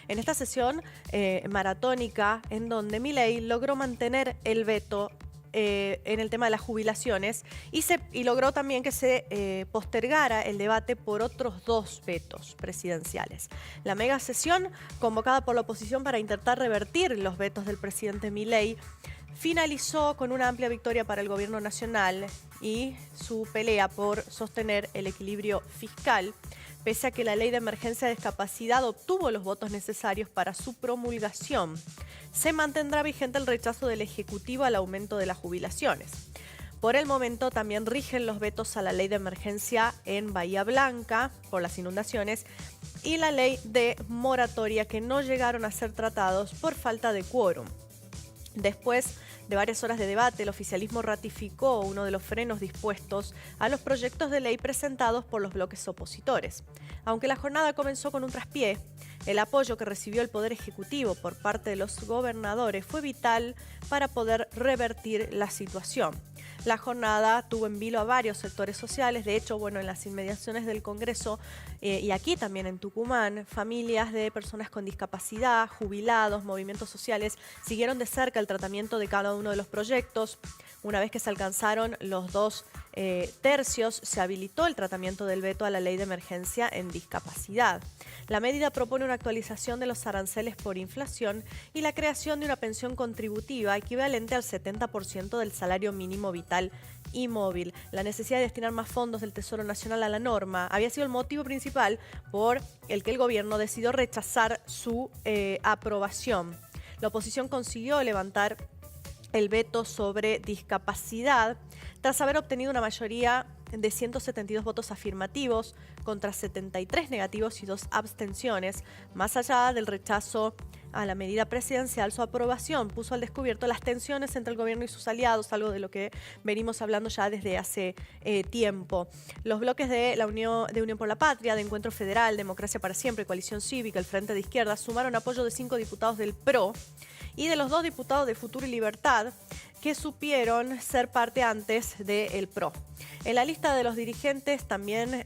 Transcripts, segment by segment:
en esta sesión maratónica en donde Milei logró mantener el veto en el tema de las jubilaciones y logró también que se postergara el debate por otros 2 vetos presidenciales. La mega sesión, convocada por la oposición para intentar revertir los vetos del presidente Milei, finalizó con una amplia victoria para el gobierno nacional y su pelea por sostener el equilibrio fiscal, pese a que la ley de emergencia de discapacidad obtuvo los votos necesarios para su promulgación. Se mantendrá vigente el rechazo del Ejecutivo al aumento de las jubilaciones. Por el momento también rigen los vetos a la ley de emergencia en Bahía Blanca por las inundaciones y la ley de moratoria, que no llegaron a ser tratados por falta de quórum. Después de varias horas de debate, el oficialismo ratificó uno de los frenos dispuestos a los proyectos de ley presentados por los bloques opositores. Aunque la jornada comenzó con un traspié, el apoyo que recibió el Poder Ejecutivo por parte de los gobernadores fue vital para poder revertir la situación. La jornada tuvo en vilo a varios sectores sociales. De hecho, en las inmediaciones del Congreso y aquí también en Tucumán, familias de personas con discapacidad, jubilados, movimientos sociales siguieron de cerca el tratamiento de cada uno de los proyectos. Una vez que se alcanzaron los 2 tercios, se habilitó el tratamiento del veto a la ley de emergencia en discapacidad. La medida propone una actualización de los aranceles por inflación y la creación de una pensión contributiva equivalente al 70% del salario mínimo vital y móvil. La necesidad de destinar más fondos del Tesoro Nacional a la norma había sido el motivo principal por el que el gobierno decidió rechazar su aprobación. La oposición consiguió levantar el veto sobre discapacidad tras haber obtenido una mayoría de 172 votos afirmativos contra 73 negativos y 2 abstenciones. Más allá del rechazo a la medida presidencial, su aprobación puso al descubierto las tensiones entre el gobierno y sus aliados, algo de lo que venimos hablando ya desde hace tiempo. Los bloques de la Unión por la Patria, de Encuentro Federal, Democracia para Siempre, Coalición Cívica, el Frente de Izquierda, sumaron apoyo de 5 diputados del PRO y de los 2 diputados de Futuro y Libertad, que supieron ser parte antes del PRO. En la lista de los disidentes también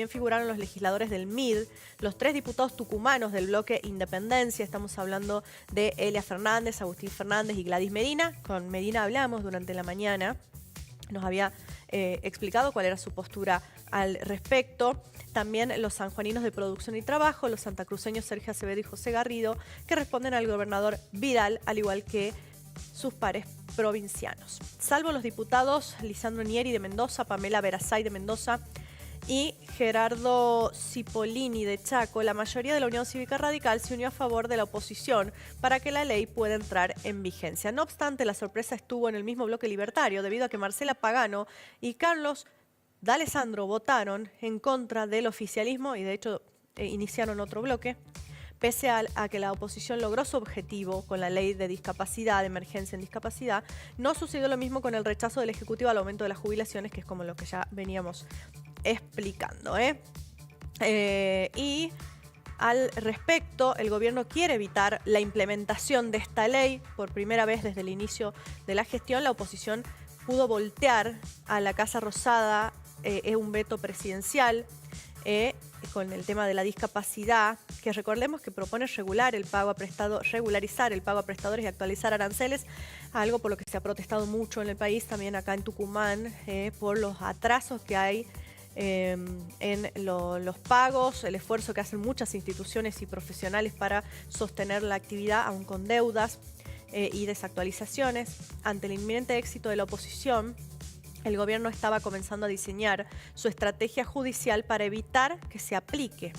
figuraron los legisladores del MID, los 3 diputados tucumanos del bloque Independencia. Estamos hablando de Elia Fernández, Agustín Fernández y Gladys Medina. Con Medina hablamos durante la mañana. Nos había explicado cuál era su postura al respecto. También los sanjuaninos de Producción y Trabajo, los santacruceños Sergio Acevedo y José Garrido, que responden al gobernador Vidal, al igual que sus pares provincianos. Salvo los diputados Lisandro Nieri de Mendoza, Pamela Verasay de Mendoza y Gerardo Cipollini de Chaco, la mayoría de la Unión Cívica Radical se unió a favor de la oposición para que la ley pueda entrar en vigencia. No obstante, la sorpresa estuvo en el mismo bloque libertario, debido a que Marcela Pagano y Carlos D'Alessandro votaron en contra del oficialismo y de hecho iniciaron otro bloque. Pese a que la oposición logró su objetivo con la ley de discapacidad, de emergencia en discapacidad, no sucedió lo mismo con el rechazo del Ejecutivo al aumento de las jubilaciones, que es como lo que ya veníamos explicando. Y al respecto, el gobierno quiere evitar la implementación de esta ley. Por primera vez desde el inicio de la gestión, la oposición pudo voltear a la Casa Rosada un veto presidencial con el tema de la discapacidad, que recordemos que propone regularizar el pago a prestadores y actualizar aranceles, algo por lo que se ha protestado mucho en el país, también acá en Tucumán, por los atrasos que hay en los pagos, el esfuerzo que hacen muchas instituciones y profesionales para sostener la actividad, aún con deudas y desactualizaciones. Ante el inminente éxito de la oposición, el gobierno estaba comenzando a diseñar su estrategia judicial para evitar que se aplique.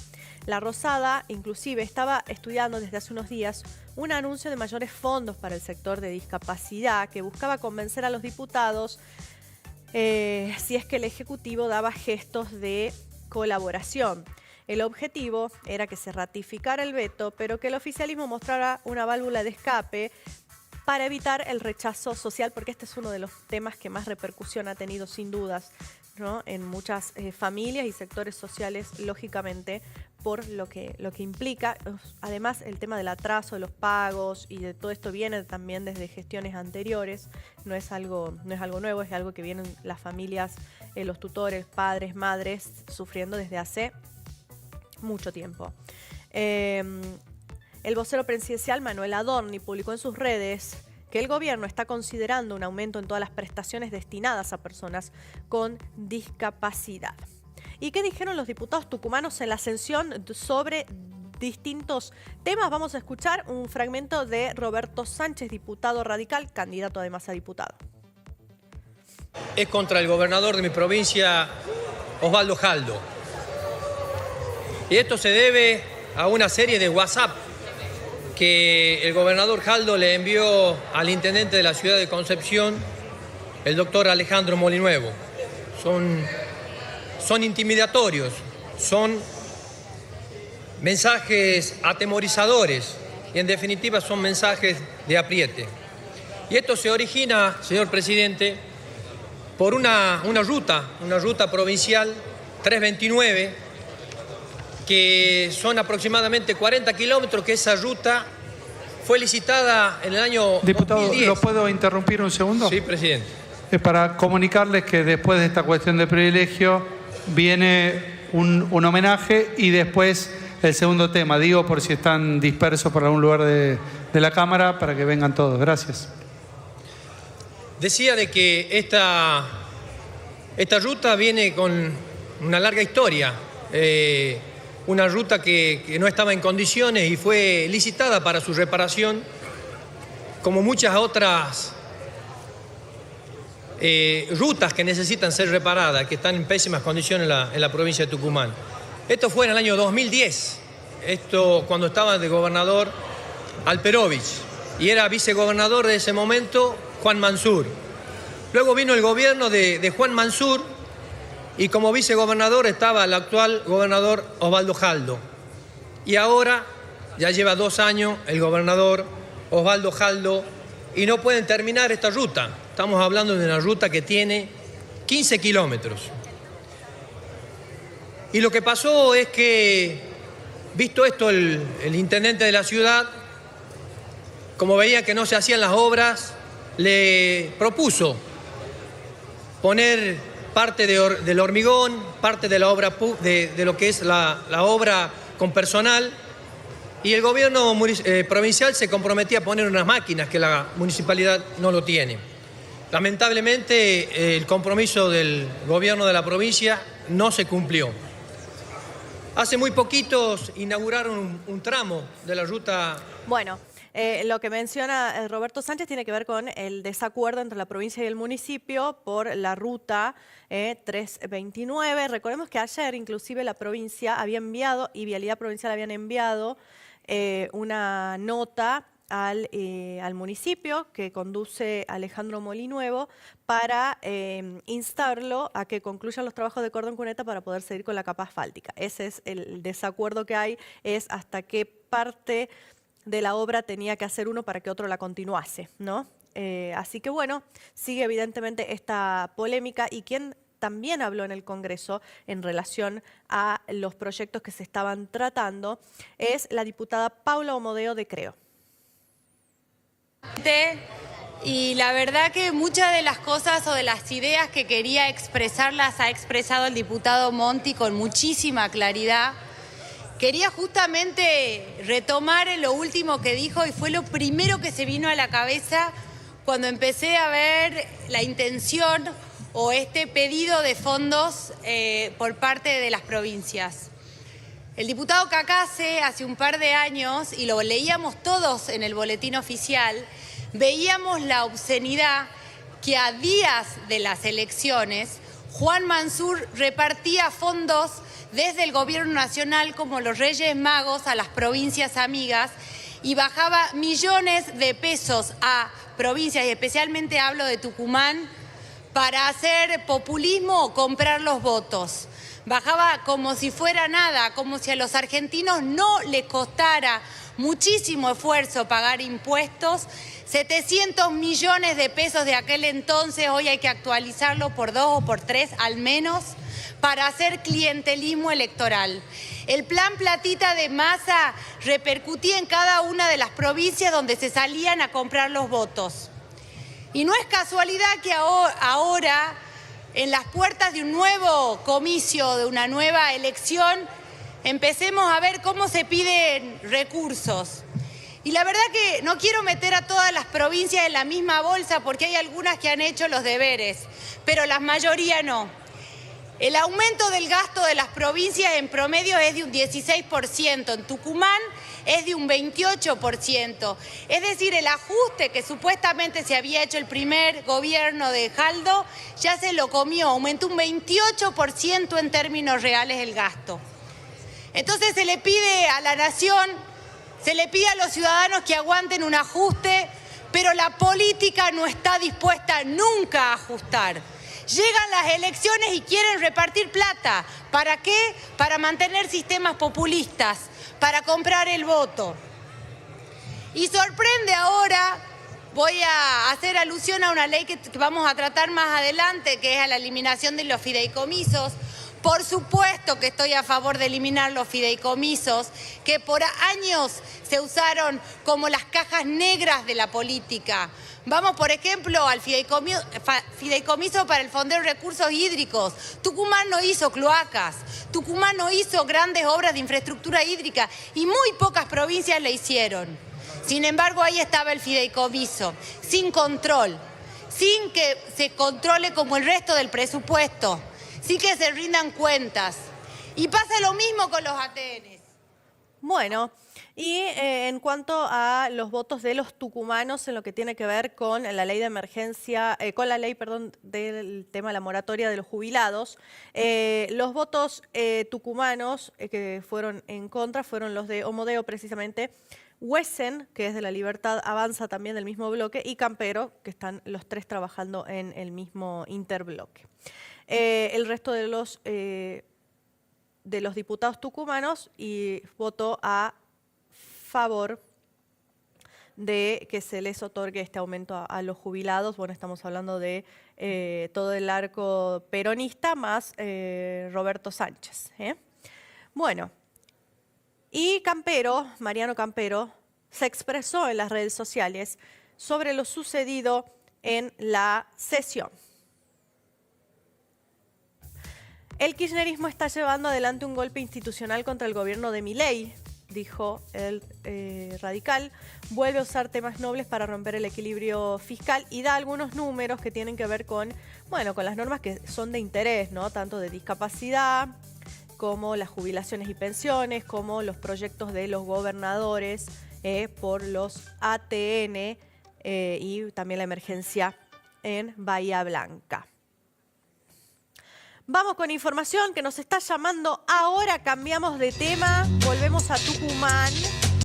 La Rosada, inclusive, estaba estudiando desde hace unos días un anuncio de mayores fondos para el sector de discapacidad que buscaba convencer a los diputados si es que el Ejecutivo daba gestos de colaboración. El objetivo era que se ratificara el veto, pero que el oficialismo mostrara una válvula de escape para evitar el rechazo social, porque este es uno de los temas que más repercusión ha tenido sin dudas, ¿no?, en muchas familias y sectores sociales, lógicamente, por lo que implica. Además, el tema del atraso de los pagos y de todo esto viene también desde gestiones anteriores, no es algo nuevo, es algo que vienen las familias, los tutores, padres, madres, sufriendo desde hace mucho tiempo. El vocero presidencial Manuel Adorni publicó en sus redes que el gobierno está considerando un aumento en todas las prestaciones destinadas a personas con discapacidad. ¿Y qué dijeron los diputados tucumanos en la ascensión sobre distintos temas? Vamos a escuchar un fragmento de Roberto Sánchez, diputado radical, candidato además a diputado. Es contra el gobernador de mi provincia, Osvaldo Jaldo. Y esto se debe a una serie de WhatsApp que el gobernador Jaldo le envió al intendente de la ciudad de Concepción, el doctor Alejandro Molinuevo. Son intimidatorios, son mensajes atemorizadores y en definitiva son mensajes de apriete. Y esto se origina, señor presidente, por una ruta provincial 329, que son aproximadamente 40 kilómetros, que esa ruta fue licitada en el año Diputado, 2010. ¿lo puedo interrumpir un segundo? Sí, presidente. Es para comunicarles que después de esta cuestión de privilegio viene un homenaje y después el segundo tema. Digo por si están dispersos por algún lugar de la Cámara para que vengan todos. Gracias. Decía de que esta ruta viene con una larga historia. Una ruta que no estaba en condiciones y fue licitada para su reparación, como muchas otras rutas que necesitan ser reparadas, que están en pésimas condiciones en la provincia de Tucumán. Esto fue en el año 2010, cuando estaba de gobernador Alperovich, y era vicegobernador de ese momento Juan Mansur. Luego vino el gobierno de Juan Mansur, y como vicegobernador estaba el actual gobernador Osvaldo Jaldo. Y ahora ya lleva 2 años el gobernador Osvaldo Jaldo y no pueden terminar esta ruta. Estamos hablando de una ruta que tiene 15 kilómetros. Y lo que pasó es que, visto esto, el intendente de la ciudad, como veía que no se hacían las obras, le propuso poner parte del hormigón, parte de la obra de lo que es la obra con personal, y el gobierno provincial se comprometía a poner unas máquinas que la municipalidad no lo tiene. Lamentablemente el compromiso del gobierno de la provincia no se cumplió. Hace muy poquitos inauguraron un tramo de la ruta. Bueno, lo que menciona Roberto Sánchez tiene que ver con el desacuerdo entre la provincia y el municipio por la ruta 329. Recordemos que ayer inclusive la provincia había enviado, y Vialidad Provincial habían enviado una nota al municipio que conduce Alejandro Molinuevo para instarlo a que concluyan los trabajos de cordón cuneta para poder seguir con la capa asfáltica. Ese es el desacuerdo que hay, es hasta qué parte de la obra tenía que hacer uno para que otro la continuase, ¿no? Así que bueno, sigue evidentemente esta polémica, y quien también habló en el Congreso en relación a los proyectos que se estaban tratando es la diputada Paula Omodeo de Creo. Y la verdad que muchas de las cosas o de las ideas que quería expresar las ha expresado el diputado Monti con muchísima claridad. Quería justamente retomar lo último que dijo, y fue lo primero que se vino a la cabeza cuando empecé a ver la intención o este pedido de fondos por parte de las provincias. El diputado Cacase hace un par de años, y lo leíamos todos en el boletín oficial, veíamos la obscenidad que a días de las elecciones Juan Mansur repartía fondos desde el gobierno nacional como los Reyes Magos a las provincias amigas, y bajaba millones de pesos a provincias, y especialmente hablo de Tucumán, para hacer populismo o comprar los votos. Bajaba como si fuera nada, como si a los argentinos no les costara muchísimo esfuerzo pagar impuestos. 700 millones de pesos de aquel entonces, hoy hay que actualizarlo por 2 o por 3 al menos, para hacer clientelismo electoral. El plan Platita de Massa repercutía en cada una de las provincias donde se salían a comprar los votos. Y no es casualidad que ahora, en las puertas de un nuevo comicio, de una nueva elección, empecemos a ver cómo se piden recursos. Y la verdad que no quiero meter a todas las provincias en la misma bolsa porque hay algunas que han hecho los deberes, pero la mayoría no. El aumento del gasto de las provincias en promedio es de un 16%, en Tucumán es de un 28%. Es decir, el ajuste que supuestamente se había hecho el primer gobierno de Jaldo ya se lo comió, aumentó un 28% en términos reales el gasto. Entonces se le pide a la nación, se le pide a los ciudadanos que aguanten un ajuste, pero la política no está dispuesta nunca a ajustar. Llegan las elecciones y quieren repartir plata. ¿Para qué? Para mantener sistemas populistas, para comprar el voto. Y sorprende ahora, voy a hacer alusión a una ley que vamos a tratar más adelante, que es a la eliminación de los fideicomisos. Por supuesto que estoy a favor de eliminar los fideicomisos, que por años se usaron como las cajas negras de la política. Vamos, por ejemplo, al fideicomiso para el fondeo de recursos hídricos. Tucumán no hizo cloacas, Tucumán no hizo grandes obras de infraestructura hídrica y muy pocas provincias le hicieron. Sin embargo, ahí estaba el fideicomiso, sin control, sin que se controle como el resto del presupuesto, sin que se rindan cuentas. Y pasa lo mismo con los ATNs. Bueno, y en cuanto a los votos de los tucumanos en lo que tiene que ver con la ley de emergencia, con la ley, perdón, del tema de la moratoria de los jubilados, los votos tucumanos que fueron en contra fueron los de Homodeo precisamente, Huesen, que es de La Libertad Avanza también del mismo bloque, y Campero, que están los tres trabajando en el mismo interbloque. El resto de los diputados tucumanos y votó a favor de que se les otorgue este aumento a los jubilados. Bueno, estamos hablando de todo el arco peronista más Roberto Sánchez. Bueno, y Campero, Mariano Campero, se expresó en las redes sociales sobre lo sucedido en la sesión. El kirchnerismo está llevando adelante un golpe institucional contra el gobierno de Milei, dijo el radical. Vuelve a usar temas nobles para romper el equilibrio fiscal y da algunos números que tienen que ver con, bueno, con las normas que son de interés, ¿no? Tanto de discapacidad como las jubilaciones y pensiones, como los proyectos de los gobernadores por los ATN y también la emergencia en Bahía Blanca. Vamos con información que nos está llamando ahora, cambiamos de tema, volvemos a Tucumán.